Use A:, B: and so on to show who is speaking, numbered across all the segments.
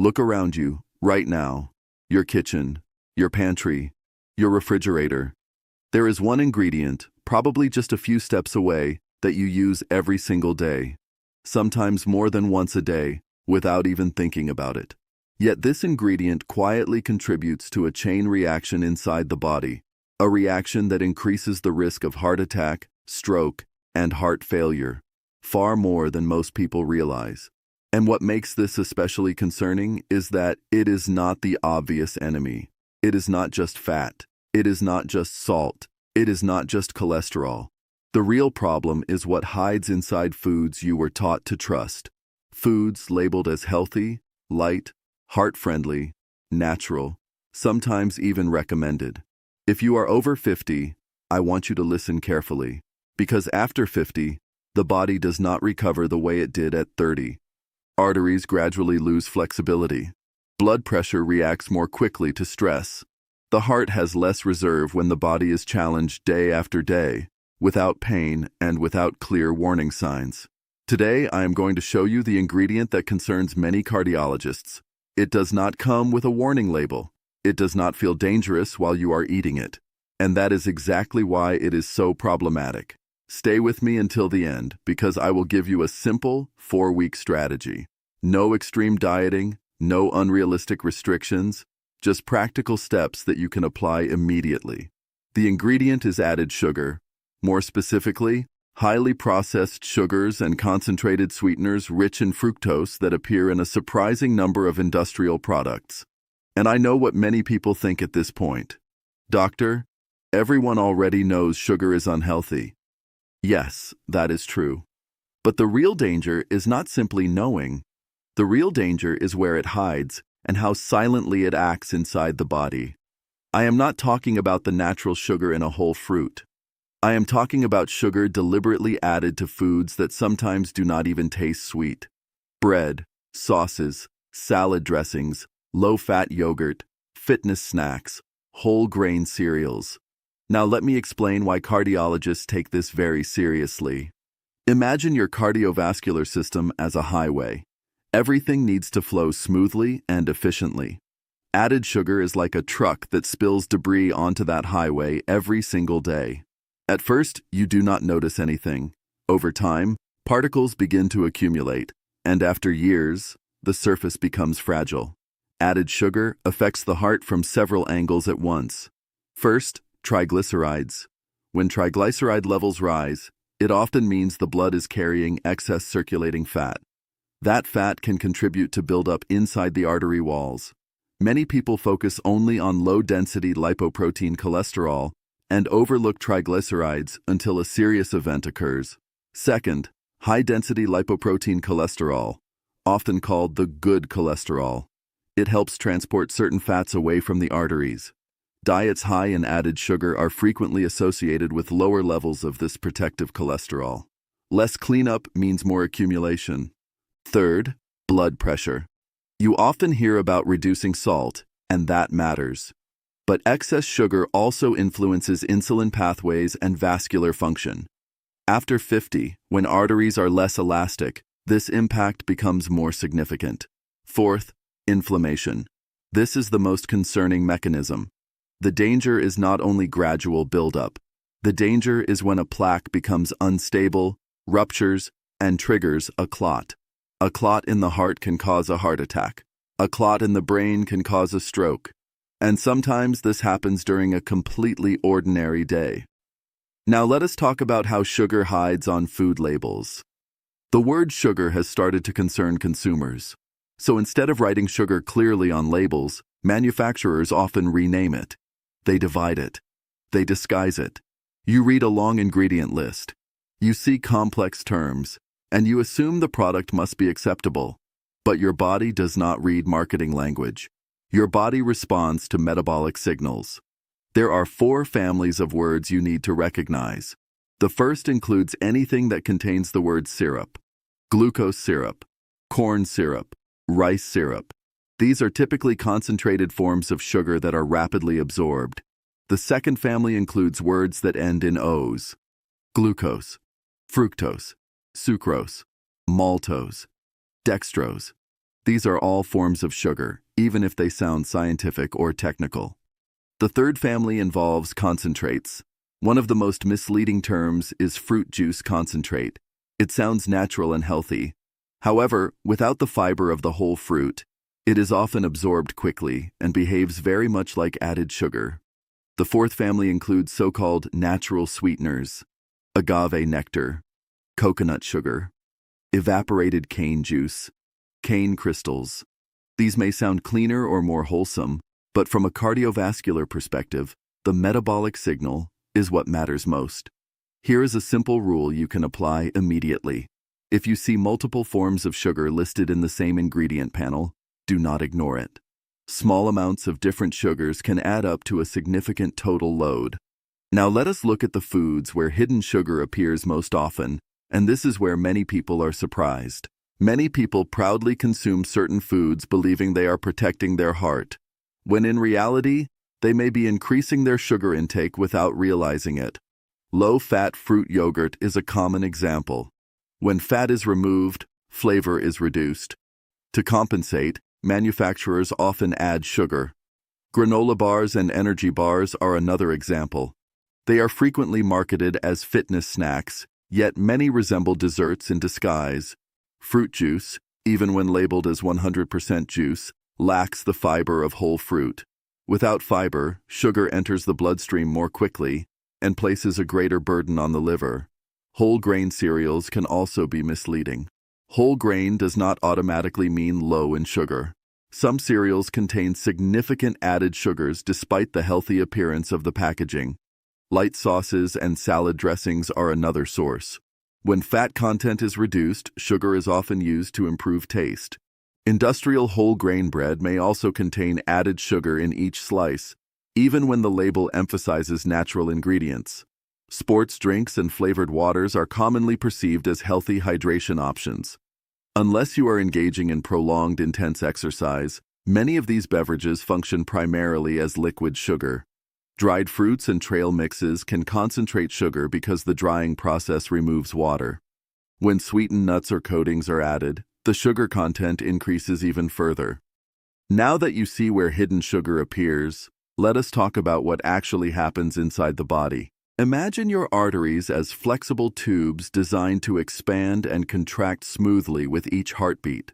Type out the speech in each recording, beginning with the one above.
A: Look around you, right now. Your kitchen, your pantry, your refrigerator. There is one ingredient, probably just a few steps away, that you use every single day. Sometimes more than once a day, without even thinking about it. Yet this ingredient quietly contributes to a chain reaction inside the body, a reaction that increases the risk of heart attack, stroke, and heart failure, far more than most people realize. And what makes this especially concerning is that it is not the obvious enemy. It is not just fat. It is not just salt. It is not just cholesterol. The real problem is what hides inside foods you were taught to trust. Foods labeled as healthy, light, heart-friendly, natural, sometimes even recommended. If you are over 50, I want you to listen carefully, because after 50, the body does not recover the way it did at 30. Arteries gradually lose flexibility. Blood pressure reacts more quickly to stress. The heart has less reserve when the body is challenged day after day, without pain and without clear warning signs. Today, I am going to show you the ingredient that concerns many cardiologists. It does not come with a warning label. It does not feel dangerous while you are eating it. And that is exactly why it is so problematic. Stay with me until the end, because I will give you a simple 4-week strategy. No extreme dieting, no unrealistic restrictions, just practical steps that you can apply immediately. The ingredient is added sugar. More specifically, highly processed sugars and concentrated sweeteners rich in fructose that appear in a surprising number of industrial products. And I know what many people think at this point. Doctor, everyone already knows sugar is unhealthy. Yes, that is true. But the real danger is not simply knowing. The real danger is where it hides and how silently it acts inside the body. I am not talking about the natural sugar in a whole fruit. I am talking about sugar deliberately added to foods that sometimes do not even taste sweet. Bread, sauces, salad dressings, low-fat yogurt, fitness snacks, whole grain cereals. Now let me explain why cardiologists take this very seriously. Imagine your cardiovascular system as a highway. Everything needs to flow smoothly and efficiently. Added sugar is like a truck that spills debris onto that highway every single day. At first, you do not notice anything. Over time, particles begin to accumulate, and after years, the surface becomes fragile. Added sugar affects the heart from several angles at once. First, triglycerides. When triglyceride levels rise, it often means the blood is carrying excess circulating fat. That fat can contribute to buildup inside the artery walls. Many people focus only on low-density lipoprotein cholesterol and overlook triglycerides until a serious event occurs. Second, high-density lipoprotein cholesterol, often called the good cholesterol. It helps transport certain fats away from the arteries. Diets high in added sugar are frequently associated with lower levels of this protective cholesterol. Less cleanup means more accumulation. Third, blood pressure. You often hear about reducing salt, and that matters. But excess sugar also influences insulin pathways and vascular function. After 50, when arteries are less elastic, this impact becomes more significant. Fourth, inflammation. This is the most concerning mechanism. The danger is not only gradual buildup. The danger is when a plaque becomes unstable, ruptures, and triggers a clot. A clot in the heart can cause a heart attack. A clot in the brain can cause a stroke. And sometimes this happens during a completely ordinary day. Now let us talk about how sugar hides on food labels. The word sugar has started to concern consumers. So instead of writing sugar clearly on labels, manufacturers often rename it. They divide it. They disguise it. You read a long ingredient list. You see complex terms, and you assume the product must be acceptable. But your body does not read marketing language. Your body responds to metabolic signals. There are 4 families of words you need to recognize. The first includes anything that contains the word syrup. Glucose syrup, corn syrup, rice syrup. These are typically concentrated forms of sugar that are rapidly absorbed. The second family includes words that end in O's. Glucose, fructose, sucrose, maltose, dextrose. These are all forms of sugar, even if they sound scientific or technical. The third family involves concentrates. One of the most misleading terms is fruit juice concentrate. It sounds natural and healthy. However, without the fiber of the whole fruit, it is often absorbed quickly and behaves very much like added sugar. The fourth family includes so-called natural sweeteners, agave nectar, coconut sugar, evaporated cane juice, cane crystals. These may sound cleaner or more wholesome, but from a cardiovascular perspective, the metabolic signal is what matters most. Here is a simple rule you can apply immediately. If you see multiple forms of sugar listed in the same ingredient panel, do not ignore it. Small amounts of different sugars can add up to a significant total load. Now let us look at the foods where hidden sugar appears most often, and this is where many people are surprised. Many people proudly consume certain foods believing they are protecting their heart, when in reality, they may be increasing their sugar intake without realizing it. Low-fat fruit yogurt is a common example. When fat is removed, flavor is reduced. To compensate, manufacturers often add sugar. Granola bars and energy bars are another example. They are frequently marketed as fitness snacks, yet many resemble desserts in disguise. Fruit juice, even when labeled as 100% juice, lacks the fiber of whole fruit. Without fiber, sugar enters the bloodstream more quickly and places a greater burden on the liver. Whole grain cereals can also be misleading. Whole grain does not automatically mean low in sugar. Some cereals contain significant added sugars despite the healthy appearance of the packaging. Light sauces and salad dressings are another source. When fat content is reduced, sugar is often used to improve taste. Industrial whole grain bread may also contain added sugar in each slice, even when the label emphasizes natural ingredients. Sports drinks and flavored waters are commonly perceived as healthy hydration options. Unless you are engaging in prolonged intense exercise, many of these beverages function primarily as liquid sugar. Dried fruits and trail mixes can concentrate sugar because the drying process removes water. When sweetened nuts or coatings are added, the sugar content increases even further. Now that you see where hidden sugar appears, let us talk about what actually happens inside the body. Imagine your arteries as flexible tubes designed to expand and contract smoothly with each heartbeat.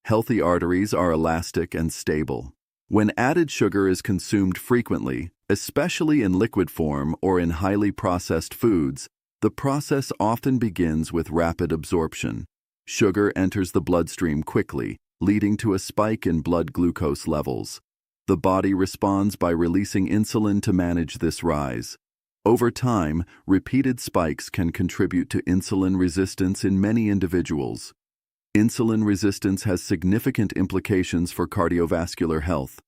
A: Healthy arteries are elastic and stable. When added sugar is consumed frequently, especially in liquid form or in highly processed foods, the process often begins with rapid absorption. Sugar enters the bloodstream quickly, leading to a spike in blood glucose levels. The body responds by releasing insulin to manage this rise. Over time, repeated spikes can contribute to insulin resistance in many individuals. Insulin resistance has significant implications for cardiovascular health.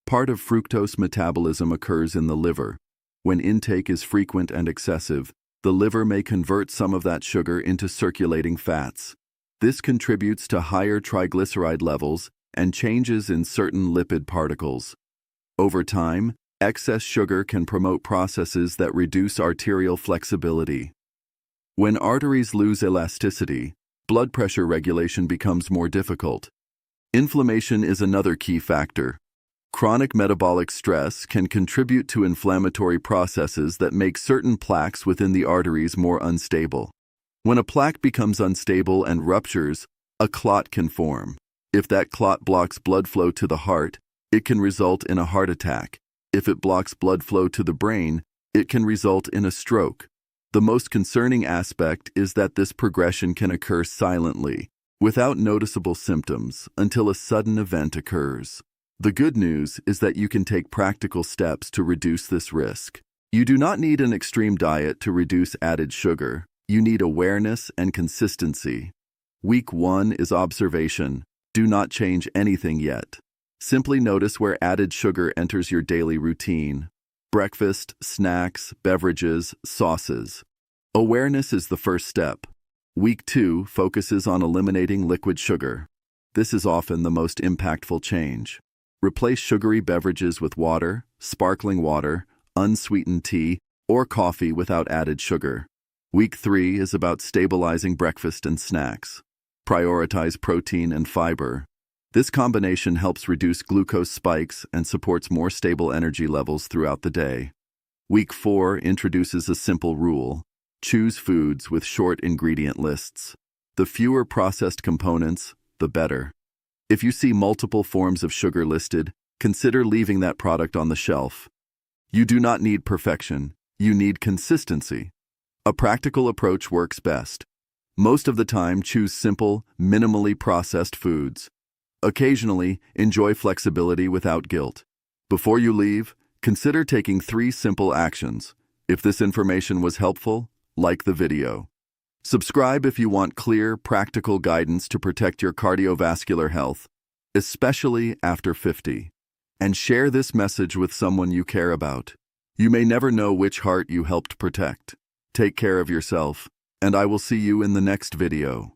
A: Part of fructose metabolism occurs in the liver. When intake is frequent and excessive, the liver may convert some of that sugar into circulating fats. This contributes to higher triglyceride levels and changes in certain lipid particles. Over time, excess sugar can promote processes that reduce arterial flexibility. When arteries lose elasticity, blood pressure regulation becomes more difficult. Inflammation is another key factor. Chronic metabolic stress can contribute to inflammatory processes that make certain plaques within the arteries more unstable. When a plaque becomes unstable and ruptures, a clot can form. If that clot blocks blood flow to the heart, it can result in a heart attack. If it blocks blood flow to the brain, it can result in a stroke. The most concerning aspect is that this progression can occur silently, without noticeable symptoms, until a sudden event occurs. The good news is that you can take practical steps to reduce this risk. You do not need an extreme diet to reduce added sugar. You need awareness and consistency. Week 1 is observation. Do not change anything yet. Simply notice where added sugar enters your daily routine. Breakfast, snacks, beverages, sauces. Awareness is the first step. Week 2 focuses on eliminating liquid sugar. This is often the most impactful change. Replace sugary beverages with water, sparkling water, unsweetened tea, or coffee without added sugar. Week 3 is about stabilizing breakfast and snacks. Prioritize protein and fiber. This combination helps reduce glucose spikes and supports more stable energy levels throughout the day. Week 4 introduces a simple rule. Choose foods with short ingredient lists. The fewer processed components, the better. If you see multiple forms of sugar listed, consider leaving that product on the shelf. You do not need perfection, you need consistency. A practical approach works best. Most of the time, choose simple, minimally processed foods. Occasionally, enjoy flexibility without guilt. Before you leave, consider taking 3 simple actions. If this information was helpful, like the video. Subscribe if you want clear, practical guidance to protect your cardiovascular health, especially after 50. And share this message with someone you care about. You may never know which heart you helped protect. Take care of yourself, and I will see you in the next video.